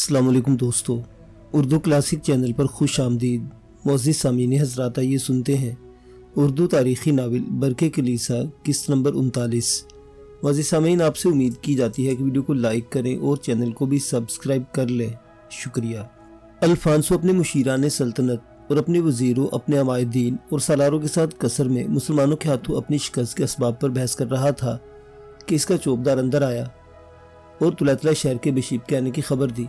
अस्सलाम वालेकुम दोस्तों, उर्दू क्लासिक चैनल पर खुश आमदीद। मोअज़्ज़िज़ सामीन हज़रात, आइए सुनते हैं उर्दू तारीख़ी नावल बरक़े कलीसा किस्त नंबर 39। मोअज़्ज़िज़ सामीन, आपसे उम्मीद की जाती है कि वीडियो को लाइक करें और चैनल को भी सब्सक्राइब कर लें। शुक्रिया। अल्फ़ांसो अपने मुशीरान सल्तनत और अपने वज़ीरों, अपने अमायदीन और सालारों के साथ कसर में मुसलमानों के हाथों अपनी शिकस्त के असबाब पर बहस कर रहा था कि इसका चौबदार अंदर आया और तुलैतला शहर के बशीब के आने की खबर दी।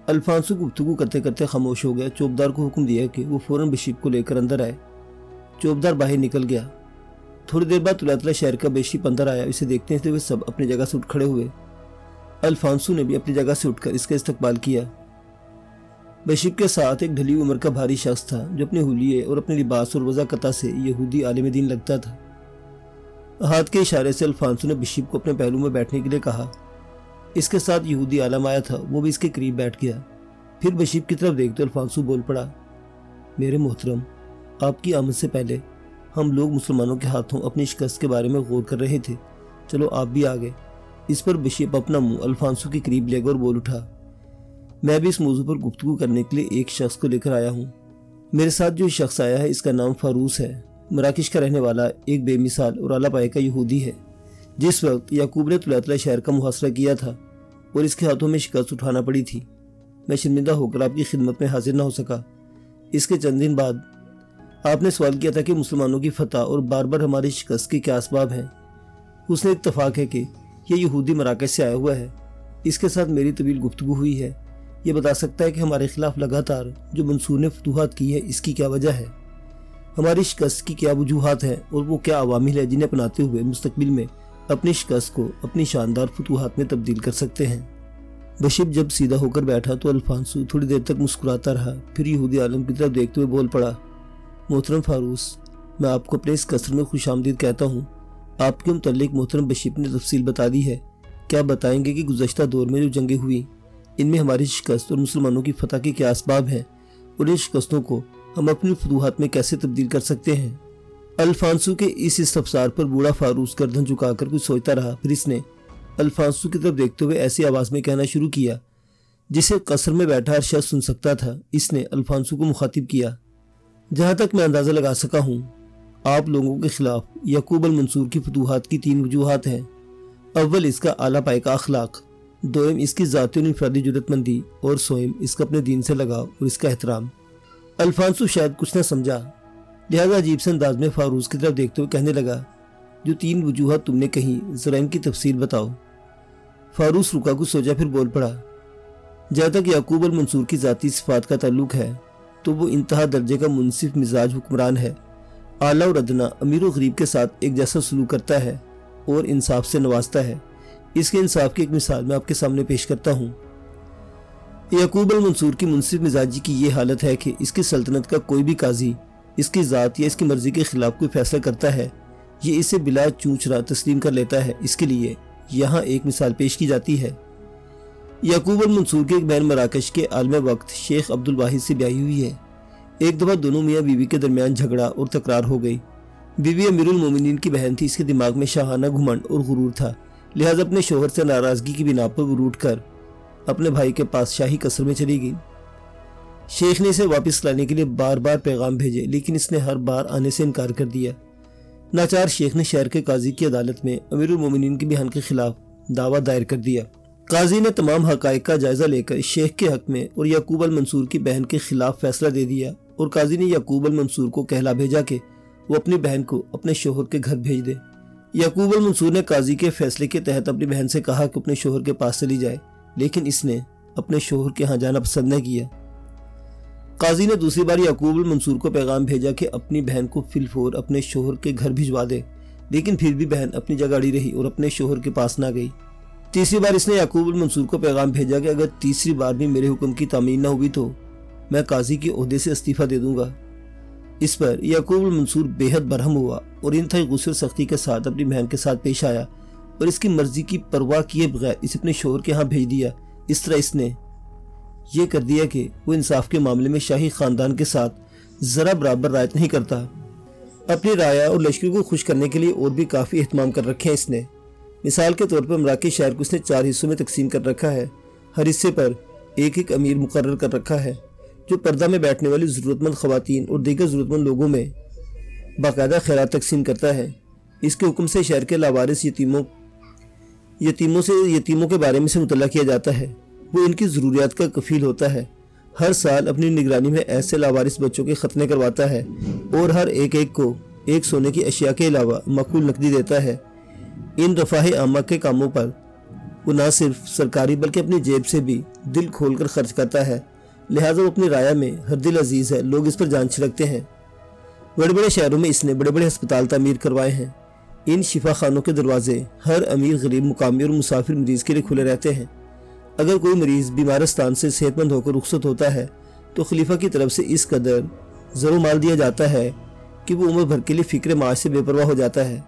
अल्फ़ांसो गुफ्तगू करते करते खामोश हो गया। चौबदार को हुक्म दिया कि वो फ़ौरन बशीब को लेकर अंदर आए। चौबदार बाहर निकल गया। थोड़ी देर बाद तुलैतला शहर का बशीब अंदर आया। इसे देखते हुए सब अपनी जगह से उठ खड़े हुए। अल्फ़ांसो ने भी अपनी जगह से उठकर इसका इस्तकबाल किया। बशीब के साथ एक ढली उम्र का भारी शख्स था जो अपने हुलिये और अपने लिबास और वज़ाकता से यहूदी आलिम दीन लगता था। हाथ के इशारे से अल्फ़ांसो ने बशीब को अपने पहलू में बैठने के लिए कहा। इसके साथ यहूदी आलम आया था, वो भी इसके करीब बैठ गया। फिर बशीब की तरफ देखते अल्फ़ांसो बोल पड़ा, मेरे मोहतरम, आपकी आमद से पहले हम लोग मुसलमानों के हाथों अपनी शिकस्त के बारे में गौर कर रहे थे। चलो आप भी आ गए। इस पर बशीब अपना मुंह अल्फ़ांसो के करीब ले गया और बोल उठा, मैं भी इस मौजू पर गुफ्तगू करने के लिए एक शख्स को लेकर आया हूँ। मेरे साथ जो शख्स आया है इसका नाम फारूस है। मराकिश का रहने वाला एक बेमिसाल और आला पाए का यहूदी है। जिस वक्त याकूब ने तुलैतला शहर का मुहासरा किया था और इसके हाथों में शिकस्त उठाना पड़ी थी, मैं शर्मिंदा होकर आपकी खिदमत में हाजिर न हो सका। इसके चंद दिन बाद आपने सवाल किया था कि मुसलमानों की फतह और बार बार हमारी शिकस्त के क्या असबाब हैं। उसने इत्तफाक है कि यह यहूदी मराकश से आया हुआ है। इसके साथ मेरी तवील गुफ्तगू हुई है। ये बता सकता है कि हमारे खिलाफ लगातार जो मंसूर ने फतूहात की है इसकी क्या वजह है, हमारी शिकस्त की क्या वजूहात हैं और वो क्या अवामिल है जिन्हें अपनाते हुए मुस्तकबिल में अपनी शिकस्त को अपनी शानदार फतूहात में तब्दील कर सकते हैं। बशीब जब सीधा होकर बैठा तो अल्फ़ांसो थोड़ी देर तक मुस्कुराता रहा। फिर यहूदी आलम की तरफ देखते हुए बोल पड़ा, मोहतरम फारूस, मैं आपको अपने इस कसर में खुश आमदीद कहता हूँ। आपके मुतल्लिक मोहतरम बशीब ने तफसील बता दी है। क्या बताएंगे कि गुज़श्ता दौर में जो जंगें हुई इनमें हमारी शिकस्त और मुसलमानों की फतह के क्या असबाब हैं और इन शिकस्तों को हम अपनी फतूहात में कैसे तब्दील कर सकते हैं। अल्फ़ांसो के इस इस्तफसार पर बूढ़ा फारूस गर्दन झुकाकर कुछ सोचता रहा। फिर इसने अल्फ़ांसो की तरफ देखते हुए ऐसी आवाज़ में कहना शुरू किया जिसे कसर में बैठा हर शख्स सुन सकता था। इसने अल्फ़ांसो को मुखातिब किया, जहाँ तक मैं अंदाज़ा लगा सका हूँ, आप लोगों के खिलाफ याकूब अल मंसूर की फतूहात की 3 वजूहात हैं। अव्वल इसका आला पाए का अखलाक, दोम इसकी ज़ाती और इनफरादी जुर्रतमंदी और सोम इसका अपने दीन से लगाव और इसका एहतराम। अल्फ़ांसो शायद कुछ न समझा, लिहाजा अजीब से अंदाज में फारूस की तरफ देखते हुए कहने लगा, जो 3 वजूहात तुमने कही ज़रा इनकी तफसील बताओ। फारूस रुका, कुछ सोचा, फिर बोल पड़ा, जहाँ तक याकूब अल मंसूर की ज़ाती सिफात का ताल्लुक है तो वो इंतहा दर्जे का मुनसिफ मिजाज हुक्मरान है। आला और अदना, अमीर और गरीब के साथ एक जैसा सलूक करता है और इंसाफ से नवाजता है। इसके इंसाफ की एक मिसाल मैं आपके सामने पेश करता हूँ। याकूब अल मंसूर की मुनसिफ मिजाजी की ये हालत है कि इसकी सल्तनत का कोई भी काजी इसकी ज़ात या इसकी मर्जी के खिलाफ कोई फैसला करता है, ये इसे बिला चूंचरा तस्लीम कर लेता है। इसके लिए यहाँ एक मिसाल पेश की जाती है। याकूब अल मंसूर के एक बहन मराकश के आलम वक्त शेख अब्दुल वाहिद से ब्याही हुई है। एक दफ़ा दोनों मियाँ बीवी के दरमियान झगड़ा और तकरार हो गई। बीवी अमीरुल मोमिनीन की बहन थी। इसके दिमाग में शाहाना घुमंड और गुरूर था, लिहाजा अपने शोहर से नाराज़गी की बिना पर वो रूठ कर अपने भाई के पास शाही कसर में चली गई। शेख ने इसे वापस लाने के लिए बार बार पैगाम भेजे, लेकिन इसने हर बार आने से इनकार कर दिया। नाचार शेख ने शहर के काजी की अदालत में अमीरुल मोमिनीन की बहन के खिलाफ दावा दायर कर दिया। काजी ने तमाम हक़ाइक़ का जायजा लेकर शेख के हक में और याकूब अल मंसूर की बहन के खिलाफ फैसला दे दिया और काजी ने याकूब अल मंसूर को कहला भेजा कि वो अपनी बहन को अपने शोहर के घर भेज दे। याकूब अल मंसूर ने काजी के फैसले के तहत अपनी बहन से कहा कि अपने शोहर के पास चली जाए, लेकिन इसने अपने शोहर के यहाँ जाना पसंद न किया। काजी ने दूसरी बार याकूब अल मंसूर को पैगाम भेजा कि अपनी बहन को फिलफौर अपने शोहर के घर भिजवा दे, लेकिन फिर भी बहन अपनी जगह अड़ी रही और अपने शोहर के पास ना गई। तीसरी बार इसने याकूब अल मंसूर को पैगाम भेजा कि अगर तीसरी बार भी मेरे हुक्म की तामील न हुई तो मैं काजी के ओहदे से इस्तीफा दे दूंगा। इस पर याकूब अल मंसूर बेहद बरहम हुआ और इंतहाई गुस्से और सख्ती के साथ अपनी बहन के साथ पेश आया और इसकी मर्जी की परवाह किए बगैर इसे अपने शोहर के यहाँ भेज दिया। इस तरह इसने ये कर दिया कि वो इंसाफ के मामले में शाही खानदान के साथ ज़रा बराबर रायत नहीं करता। अपनी राया और लश्कर को खुश करने के लिए और भी काफ़ी एहतमाम कर रखे हैं इसने। मिसाल के तौर पर मराकश शहर को इसने 4 हिस्सों में तकसीम कर रखा है। हर हिस्से पर ایک ایک امیر مقرر کر رکھا ہے جو پردہ میں بیٹھنے والی ضرورت مند خواتین اور دیگر ضرورت مند لوگوں میں باقاعدہ خیرات تقسیم کرتا ہے۔ اس کے حکم سے شہر کے لاوارث یتیموں کے بارے میں سے مطلع کیا جاتا ہے۔ وہ ان کی ضروریات کا کفیل ہوتا ہے۔ ہر سال اپنی نگرانی میں ایسے لاوارث بچوں کے ختنے کرواتا ہے اور ہر ایک کو ایک سونے کی اشیاء کے علاوہ معقول نقدی دیتا ہے۔ ان رفاہ عامہ کے کاموں پر وہ نہ صرف سرکاری بلکہ اپنی جیب سے بھی دل کھول کر خرچ کرتا ہے، لہٰذا وہ اپنی رعایا میں ہر دل عزیز ہے، لوگ اس پر جان چھڑکتے ہیں۔ بڑے بڑے شہروں میں اس نے بڑے بڑے ہسپتال تعمیر کروائے ہیں۔ ان شفا خانوں کے دروازے ہر امیر، غریب، مقامی اور مسافر مریض کے لیے کھلے رہتے ہیں۔ اگر کوئی مریض بیمارستان سے صحت مند ہو کر رخصت ہوتا ہے تو خلیفہ کی طرف سے اس قدر زر و مال دیا جاتا ہے کہ وہ عمر بھر کے لیے فکر معاش سے بے پرواہ ہو جاتا ہے۔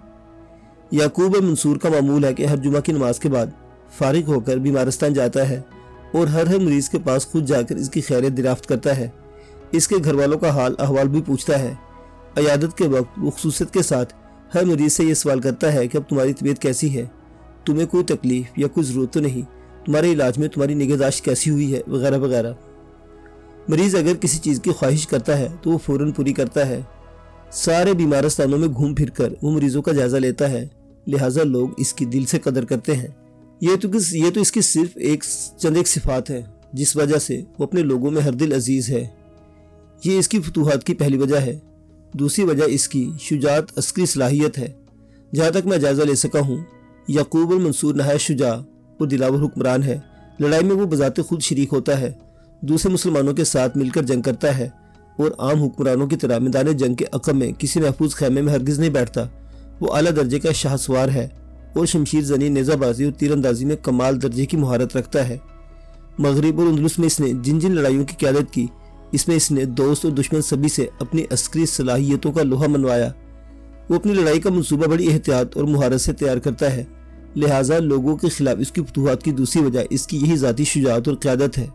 یعقوب منصور کا معمول ہے کہ ہر جمعہ کی نماز کے بعد فارغ ہو کر بیمارستان جاتا ہے اور ہر مریض کے پاس خود جا کر اس کی خیریت دریافت کرتا ہے، اس کے گھر والوں کا حال احوال بھی پوچھتا ہے۔ عیادت کے وقت وہ خصوصیت کے ساتھ ہر مریض سے یہ سوال کرتا ہے کہ اب تمہاری طبیعت کیسی ہے، تمہیں کوئی تکلیف یا کوئی ضرورت تو نہیں، تمہارے علاج میں تمہاری نگہداشت کیسی ہوئی ہے، وغیرہ وغیرہ۔ مریض اگر کسی چیز کی خواہش کرتا ہے تو وہ فوراً پوری کرتا ہے۔ سارے بیمارستانوں میں گھوم پھر کر وہ مریضوں کا جائزہ لیتا ہے، لہٰذا لوگ اس کی دل سے قدر کرتے ہیں۔ یہ تو اس کی صرف چند صفات ہے جس وجہ سے وہ اپنے لوگوں میں ہر دل عزیز ہے۔ یہ اس کی فتوحات کی پہلی وجہ ہے۔ دوسری وجہ اس کی شجاعت عسکری صلاحیت ہے۔ جہاں تک میں جائزہ لے سکا ہوں، یعقوب المنصور نہایت شجاع اور دلاور حکمران ہے۔ لڑائی میں وہ بذات خود شریک ہوتا ہے، دوسرے مسلمانوں کے ساتھ مل کر جنگ کرتا ہے اور عام حکمرانوں کی طرح میدان جنگ کے عقب میں کسی محفوظ خیمے میں ہرگز نہیں بیٹھتا۔ وہ اعلیٰ درجے کا شاہ سوار ہے اور شمشیر زنی، نیزہ بازی اور تیر اندازی میں کمال درجے کی مہارت رکھتا ہے۔ مغرب اور اندلس میں اس نے جن لڑائیوں کی قیادت کی، اس میں اس نے دوست اور دشمن سبھی سے اپنی عسکری صلاحیتوں کا لوہا منوایا۔ وہ اپنی لڑائی کا منصوبہ بڑی احتیاط اور مہارت سے تیار کرتا ہے، لہٰذا لوگوں کے خلاف اس کی فتوحات کی دوسری وجہ اس کی یہی ذاتی شجاعت اور قیادت ہے۔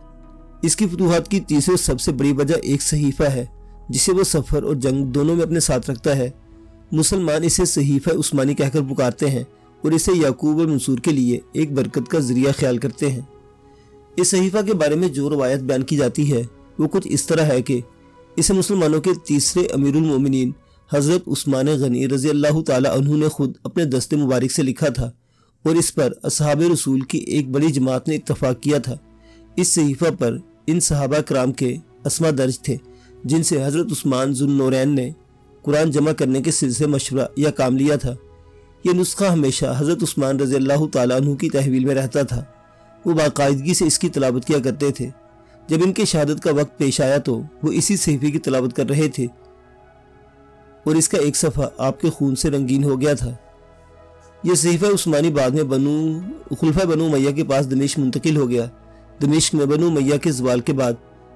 اس کی فتوحات کی تیسری اور سب سے بڑی وجہ ایک صحیفہ ہے جسے وہ سفر اور جنگ دونوں میں اپنے ساتھ رکھتا ہے۔ مسلمان اسے صحیفہ عثمانی کہہ کر پکارتے ہیں اور اسے یعقوب المنصور کے لیے ایک برکت کا ذریعہ خیال کرتے ہیں۔ اس صحیفہ کے بارے میں جو روایت بیان کی جاتی ہے وہ کچھ اس طرح ہے کہ اسے مسلمانوں کے تیسرے امیر المومنین حضرت عثمان غنی رضی اللہ تعالی عنہ نے خود اپنے دست مبارک سے لکھا تھا اور اس پر اصحاب رسول کی ایک بڑی جماعت نے اتفاق کیا تھا۔ اس صحیفہ پر ان صحابہ کرام کے اسما درج تھے جن سے حضرت عثمان ذو النورین نے قرآن جمع کرنے کے سلسلے مشورہ یا کام لیا تھا۔ یہ نسخہ ہمیشہ حضرت عثمان رضی اللہ تعالیٰ عنہ کی تحویل میں رہتا تھا۔ وہ باقاعدگی سے اس کی تلاوت کیا کرتے تھے۔ جب ان کے شہادت کا وقت پیش آیا تو وہ اسی صحیفے کی تلاوت کر رہے تھے اور اس کا ایک صفحہ آپ کے خون سے رنگین ہو گیا تھا۔ یہ صحیفہ عثمانی بعد میں خلفۂ بنو امیہ کے پاس دمشق منتقل ہو گیا۔ دمشق میں بنو امیہ کے زوال کے بعد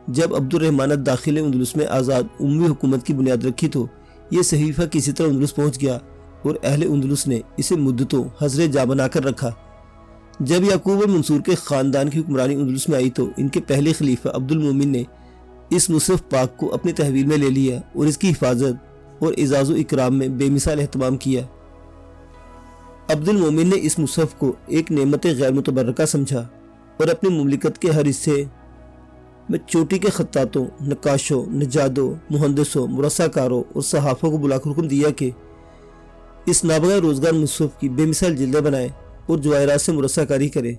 جب عبد الرحمن الداخل نے اندلس میں آزاد عمومی حکومت کی بنیاد رکھی تو یہ صحیفہ کسی طرح اندلس پہنچ گیا اور اہل اندلس نے اسے مدتوں حضر جا بنا کر رکھا۔ جب یعقوب المنصور کے خاندان کی حکمرانی اندلس میں آئی تو ان کے پہلے خلیفہ عبد المومن نے اس مصحف پاک کو اپنی تحویل میں لے لیا اور اس کی حفاظت اور اعزاز و اکرام میں بے مثال اہتمام کیا۔ عبد المومن نے اس مصحف کو ایک نعمت غیر متبرکہ سمجھا اور اپنی مملکت کے ہر حصے میں چوٹی کے خطاطوں، نقاشوں، نجادوں، مہندسوں، مرصع کاروں اور صحافوں کو بلا کر حکم دیا کہ اس نابغہ روزگار مصحف کی بے مثال جلدیں بنائے اور جواہرات سے مرصع کاری کرے۔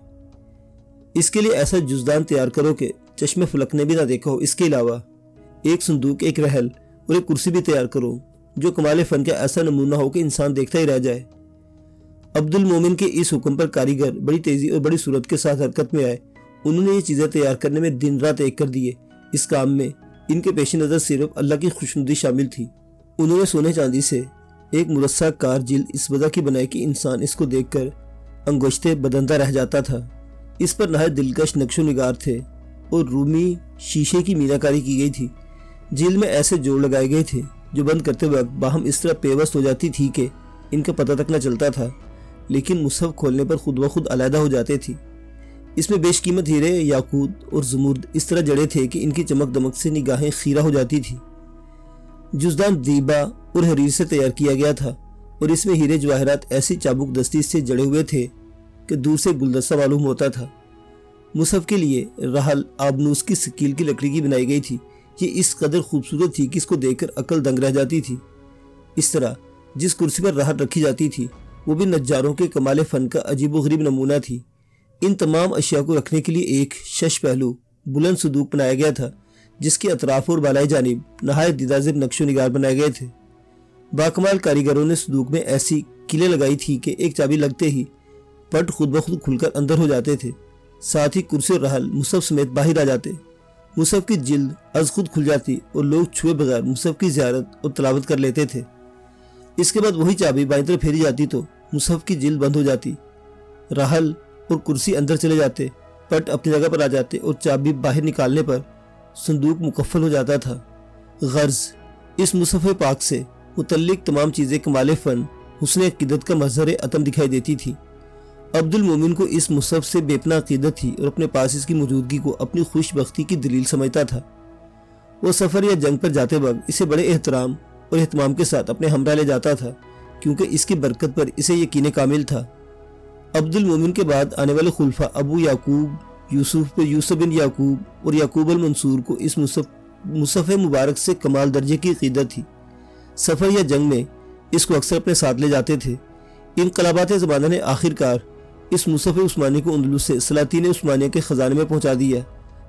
اس کے لیے ایسا جزدان تیار کرو کہ چشم فلک نے بھی نہ دیکھا ہو۔ اس کے علاوہ ایک صندوق، ایک رحل اور ایک کرسی بھی تیار کرو جو کمال فن کا ایسا نمونہ ہو کہ انسان دیکھتا ہی رہ جائے۔ عبد المومن کے اس حکم پر کاریگر بڑی تیزی اور بڑی صورت کے ساتھ حرکت میں آئے۔ انہوں نے یہ چیزیں تیار کرنے میں دن رات ایک کر دیے۔ اس کام میں ان کے پیش نظر صرف اللہ کی خوشنودی شامل تھی۔ انہوں نے سونے چاندی سے ایک مرصع کار جلد اس وجہ کی بنائی کہ انسان اس کو دیکھ کر انگشتے بدنتا رہ جاتا تھا۔ اس پر نہایت دلکش نقش و نگار تھے اور رومی شیشے کی میناکاری کی گئی تھی۔ جلد میں ایسے جوڑ لگائے گئے تھے جو بند کرتے وقت باہم اس طرح پیوست ہو جاتی تھی کہ ان کا پتہ تک نہ چلتا تھا، لیکن مصحف کھولنے پر خود بخود علیحدہ ہو جاتے تھی۔ اس میں بیش قیمت ہیرے، یاقوت اور زمرد اس طرح جڑے تھے کہ ان کی چمک دمک سے نگاہیں خیرہ ہو جاتی تھی۔ جزدان دیبا اور حریر سے تیار کیا گیا تھا اور اس میں ہیرے جواہرات ایسی چابک دستی سے جڑے ہوئے تھے کہ دور سے گلدستہ معلوم ہوتا تھا۔ मुसहफ के लिए रहल आबनूस की सकील की लकड़ी की बनाई गई थी। ये इस कदर खूबसूरत थी कि इसको देखकर अकल दंग रह जाती थी। इस तरह जिस कुर्सी पर रहल रखी जाती थी वो भी नज्जारों के कमाल फन का अजीबोगरीब नमूना थी। इन तमाम अशिया को रखने के लिए एक शश पहलू बुलंद सदूक बनाया गया था, जिसके अतराफ और बालाई जानिब नहायत दीदाजिब नक्शो निगार बनाए गए थे। बाकमाल कारीगरों ने सदूक में ऐसी किलें लगाई थी कि एक चाबी लगते ही पट खुद ब खुद खुलकर अंदर हो जाते थे। साथ ही कुर्सी और रहल मुसहफ समेत बाहर आ जाते। मुसहफ की जिल्द अज खुद खुल जाती और लोग छुए बगैर मुसहफ की ज़ियारत और तलावत कर लेते थे। इसके बाद वही चाबी बाईं तरफ फेरी जाती तो मुसहफ की जिल्द बंद हो जाती, रहल और कुर्सी अंदर चले जाते, पट अपनी जगह पर आ जाते और चाबी बाहर निकालने पर संदूक मुकफ्फल हो जाता था। गर्ज इस मुसहफ पाक से मुतल्लिक तमाम चीज़ें कमाल फ़न हुस्न अक़ीदत का मज़हर अतम दिखाई देती थी। अब्दुल मोमिन को इस मुसहफ से बेपनाह अक़ीदत थी और अपने पास इसकी मौजूदगी को अपनी खुशबख्ती की दलील समझता था। वो सफ़र या जंग पर जाते वक्त इसे बड़े एहतराम और एहतमाम के साथ अपने हमरा ले जाता था, क्योंकि इसकी बरकत पर इसे यकीन कामिल था। अब्दुल मोमिन के बाद आने वाले खुलफा अबू याकूब, यूसुफ बिन याकूब और याकूब अल मंसूर को इस मुसहफ मुबारक से कमाल दर्जे की अक़ीदत थी। सफ़र या जंग में इसको अक्सर अपने साथ ले जाते थे। इनकलाबात ज़माना ने आखिरकार इस मुसहफ उस्मानी को अंदलुस से सलातीन उस्मानिया के ख़जाने में पहुँचा दिया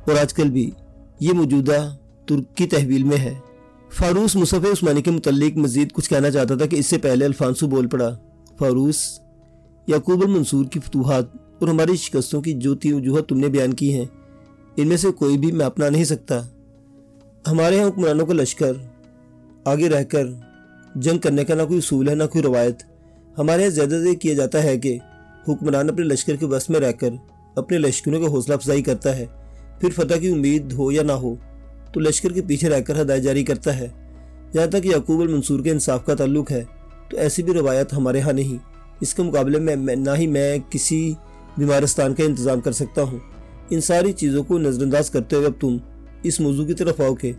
और आजकल भी ये मौजूदा तुर्क की तहवील में है। फारूस मुसहफ उस्मानी के मुतल्लिक मज़ीद कुछ कहना चाहता था कि इससे पहले अल्फांसो बोल पड़ा। फारूस, याकूब अल मंसूर की फतूहात और हमारी शिकस्तों की जो 3 वजूहत तुमने बयान की हैं, इनमें से कोई भी मैं अपना नहीं सकता। हमारे यहाँ हुक्मरानों का लश्कर आगे रहकर जंग करने का ना कोई उसूल है ना कोई रवायत। हमारे यहाँ ज़्यादा से किया जाता है कि हुक्मरान अपने लश्कर के बस में रहकर अपने लश्करों का हौसला अफजाई करता है, फिर फतह की उम्मीद हो या ना हो तो लश्कर के पीछे रहकर हदायत जारी करता है। जहाँ तक याकूब अल मंसूर के इंसाफ का ताल्लुक है तो ऐसी भी रवायत हमारे यहाँ नहीं। इसके मुकाबले में ना ही मैं किसी बीमारस्तान का इंतज़ाम कर सकता हूँ। इन सारी चीज़ों को नज़रअंदाज करते हुए अब तुम इस मौजू की तरफ आओ कि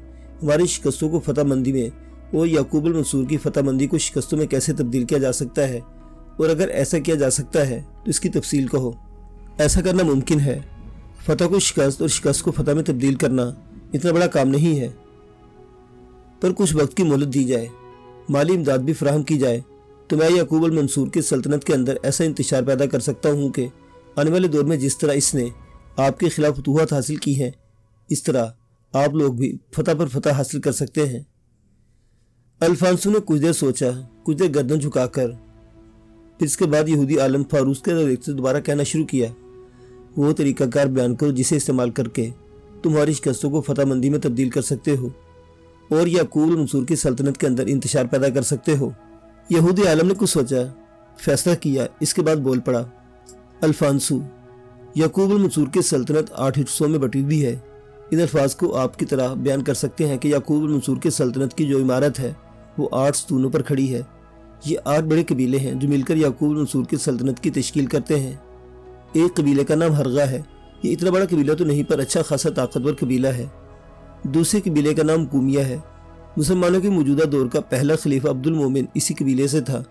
हमारी शिकस्तों को फतहमंदी में और याकूब अल मंसूर की फतहमंदी को शिकस्तों में कैसे तब्दील किया जा सकता है, और अगर ऐसा किया जा सकता है तो इसकी तफसील कहो। ऐसा करना मुमकिन है। फतह को शिकस्त और शिकस्त को फतह में तब्दील करना इतना बड़ा काम नहीं है, पर कुछ वक्त की मोहलत दी जाए, माली इमदाद भी फराहम की जाए तो मैं याकूब अल मंसूर की सल्तनत के अंदर ऐसा इंतशार पैदा कर सकता हूँ कि आने वाले दौर में जिस तरह इसने आपके खिलाफ फतूहात हासिल की हैं, इस तरह आप लोग भी फतह पर फतह हासिल कर सकते हैं। अल्फांसो ने कुछ देर सोचा, कुछ देर गर्दन झुकाकर, फिर इसके बाद यहूदी आलम फारूस के रवैये से दोबारा कहना शुरू किया, वो तरीक़ाकार बयान करो जिसे इस्तेमाल करके तुम्हारी शिकस्तों को फतहमंदी में तब्दील कर सकते हो और याकूब अल मंसूर की सल्तनत के अंदर इंतशार पैदा कर सकते हो। यहूदी आलम ने कुछ सोचा, फैसला किया, इसके बाद बोल पड़ा, अल्फांसो, याकूब अल मंसूर की सल्तनत 8 हिस्सों में बटी हुई है। इन अल्फाज को आपकी तरह बयान कर सकते हैं कि याकूब अल मंसूर की सल्तनत की जो इमारत है वो 8 स्तूनों पर खड़ी है। ये 8 बड़े कबीले हैं जो मिलकर याकूब अल मंसूर की सल्तनत की तश्कील करते हैं। एक कबीले का नाम हरगा है। ये इतना बड़ा कबीला तो नहीं पर अच्छा खासा ताकतवर कबीला है। दूसरे कबीले का नाम कुमिया है। मुसलमानों के मौजूदा दौर का पहला खलीफा अब्दुल मोमिन इसी कबीले से था।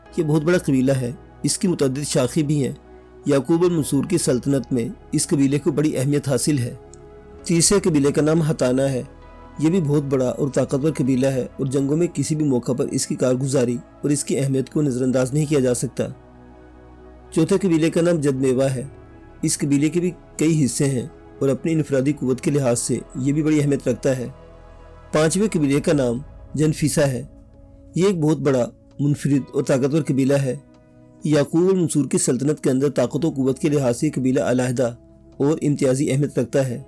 ये बहुत बड़ा कबीला है, इसकी मुतअद्दिद शाखी भी हैं। याकूब अल मंसूर की सल्तनत में इस कबीले को बड़ी अहमियत हासिल है। तीसरे कबीले का नाम हताना है। ये भी बहुत बड़ा और ताकतवर कबीला है और जंगों में किसी भी मौका पर इसकी कारगुजारी और इसकी अहमियत को नज़रअंदाज नहीं किया जा सकता। चौथे कबीले का नाम जदमेवा है। इस कबीले के भी कई हिस्से हैं और अपनी इनफरादी कुव्वत के लिहाज से ये भी बड़ी अहमियत रखता है। पांचवें कबीले का नाम जनफीसा है। ये एक बहुत बड़ा, मुनफरिद और ताकतवर कबीला है। याकूब अल मंसूर की सल्तनत के अंदर ताकत और कुव्वत के लिहाज से कबीला अलहदा और इम्तियाजी अहमियत रखता है।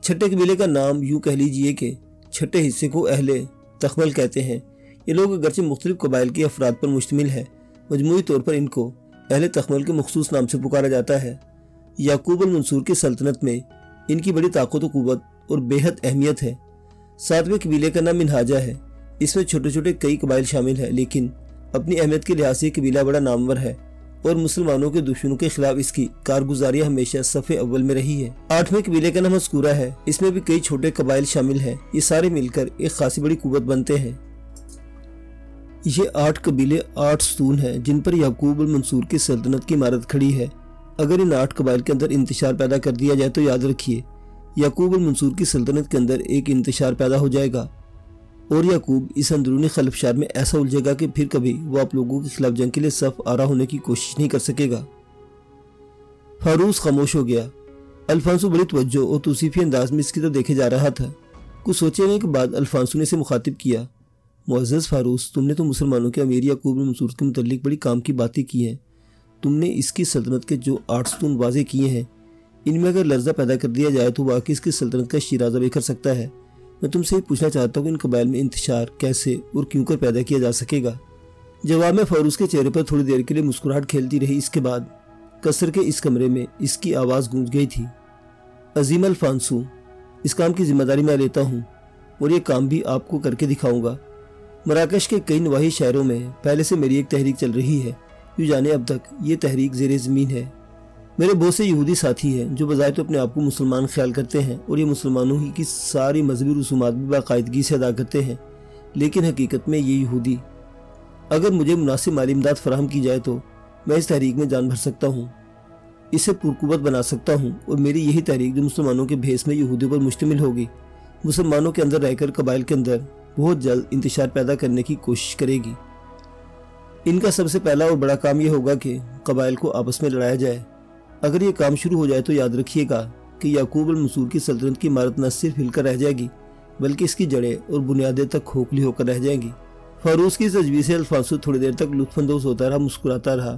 छठे कबीले का नाम यूँ कह लीजिए कि छठे हिस्से को अहले तखमल कहते हैं। ये लोग अगरचे मुख्तलिफ कबाइल के अफराद पर मुश्तमिल है, मजमूई तौर पर इनको अहले तखमल के मखसूस नाम से पुकारा जाता है। याकूब अल मंसूर की सल्तनत में इनकी बड़ी ताकत और कुव्वत और बेहद अहमियत है। सातवें कबीले का नाम मिनहाजा है। इसमें छोटे छोटे कई कबाइल शामिल है, लेकिन अपनी अहमियत के लिहाज से कबीला बड़ा नामवर है और मुसलमानों के दुश्मनों के खिलाफ इसकी कारगुजारी हमेशा सफ़े अव्वल में रही है। आठवें कबीले का नाम मस्कूरा है। इसमें भी कई छोटे कबाइल शामिल हैं। ये सारे मिलकर एक खासी बड़ी कुव्वत बनते हैं। ये 8 कबीले 8 स्तून हैं जिन पर याकूब अल मंसूर की सल्तनत की इमारत खड़ी है। اگر ان 8 قبائل کے اندر انتشار پیدا کر دیا جائے تو یاد رکھیے یعقوب المنصور کی سلطنت کے اندر ایک انتشار پیدا ہو جائے گا، اور یعقوب اس اندرونی خلفشار میں ایسا الجھے گا کہ پھر کبھی وہ آپ لوگوں کے خلاف جنگ کے لیے صف آرا ہونے کی کوشش نہیں کر سکے گا۔ فاروس خاموش ہو گیا۔ الفانسو بڑی توجہ اور توصیفی انداز میں اس کی طرف دیکھے جا رہا تھا۔ کچھ سوچنے کے بعد الفانسو نے اسے مخاطب کیا، معزز فاروس، تم نے تو مسلمانوں کے امیر یعقوب المنصور کے متعلق بڑی کام کی باتیں کی ہیں۔ تم نے اس کی سلطنت کے جو 8 ستون واضح کیے ہیں، ان میں اگر لرزہ پیدا کر دیا جائے تو واقعی اس کی سلطنت کا شیرازہ بے کر سکتا ہے۔ میں تم سے یہ پوچھنا چاہتا ہوں کہ ان قبائل میں انتشار کیسے اور کیوں کر پیدا کیا جا سکے گا؟ جواب میں فاروس کے چہرے پر تھوڑی دیر کے لیے مسکراہٹ کھیلتی رہی۔ اس کے بعد کثر کے اس کمرے میں اس کی آواز گونج گئی تھی، عظیم الفانسو، اس کام کی ذمہ داری میں لیتا ہوں اور یہ کام بھی آپ کو کر کے دکھاؤں گا۔ مراکش کے کئی نواحی شہروں میں پہلے سے میری ایک تحریک چل رہی ہے، جو جانے اب تک یہ تحریک زیر زمین ہے۔ میرے بہت سے یہودی ساتھی ہیں جو بظاہر تو اپنے آپ کو مسلمان خیال کرتے ہیں اور یہ مسلمانوں ہی کی ساری مذہبی رسومات بھی باقاعدگی سے ادا کرتے ہیں، لیکن حقیقت میں یہ یہودی، اگر مجھے مناسب مالی امداد فراہم کی جائے تو میں اس تحریک میں جان بھر سکتا ہوں، اسے پرقوت بنا سکتا ہوں، اور میری یہی تحریک جو مسلمانوں کے بھیس میں یہودیوں پر مشتمل ہوگی، مسلمانوں کے اندر رہ کر قبائل کے اندر بہت جلد انتشار پیدا کرنے کی کوشش کرے گی۔ ان کا سب سے پہلا اور بڑا کام یہ ہوگا کہ قبائل کو آپس میں لڑایا جائے۔ اگر یہ کام شروع ہو جائے تو یاد رکھیے گا کہ یعقوب المنصور کی سلطنت کی عمارت نہ صرف ہل کر رہ جائے گی بلکہ اس کی جڑیں اور بنیادیں تک کھوکھلی ہو کر رہ جائیں گی۔ فاروس کی تجویز سے الفانسو تھوڑی دیر تک لطف اندوز ہوتا رہا، مسکراتا رہا۔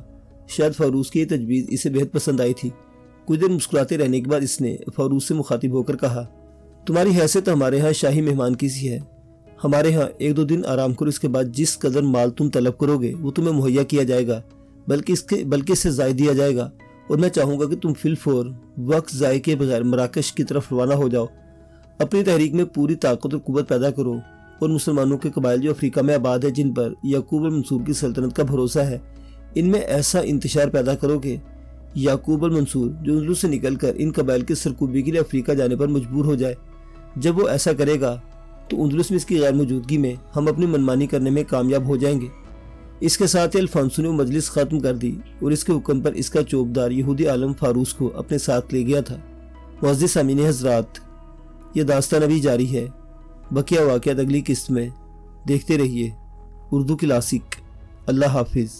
شاید فاروس کی یہ تجویز اسے بہت پسند آئی تھی۔ کچھ دیر مسکراتے رہنے کے بعد اس نے فاروس سے مخاطب ہو کر کہا، تمہاری حیثیت ہمارے ہاں شاہی مہمان کی سی ہے۔ ہمارے ہاں 1-2 دن آرام کرو، اس کے بعد جس قدر مال تم طلب کرو گے وہ تمہیں مہیا کیا جائے گا، بلکہ اس سے زائد دیا جائے گا، اور میں چاہوں گا کہ تم فی الفور وقت ضائع کے بغیر مراکش کی طرف روانہ ہو جاؤ، اپنی تحریک میں پوری طاقت اور قوت پیدا کرو، اور مسلمانوں کے قبائل جو افریقہ میں آباد ہے جن پر یعقوب المنصور کی سلطنت کا بھروسہ ہے، ان میں ایسا انتشار پیدا کرو کہ یعقوب المنصور جو اندلس سے نکل کر ان قبائل کی سرکوبی کے لیے افریقہ جانے پر مجبور ہو جائے۔ جب وہ ایسا کرے گا تو اندلس میں اس کی غیر موجودگی میں ہم اپنی منمانی کرنے میں کامیاب ہو جائیں گے۔ اس کے ساتھ ہی الفانسو نے مجلس ختم کر دی اور اس کے حکم پر اس کا چوبدار یہودی عالم فاروس کو اپنے ساتھ لے گیا تھا۔ معزز سامعین حضرات، یہ داستان ابھی جاری ہے، بقیہ واقعات اگلی قسط میں۔ دیکھتے رہیے اردو کلاسک۔ اللہ حافظ۔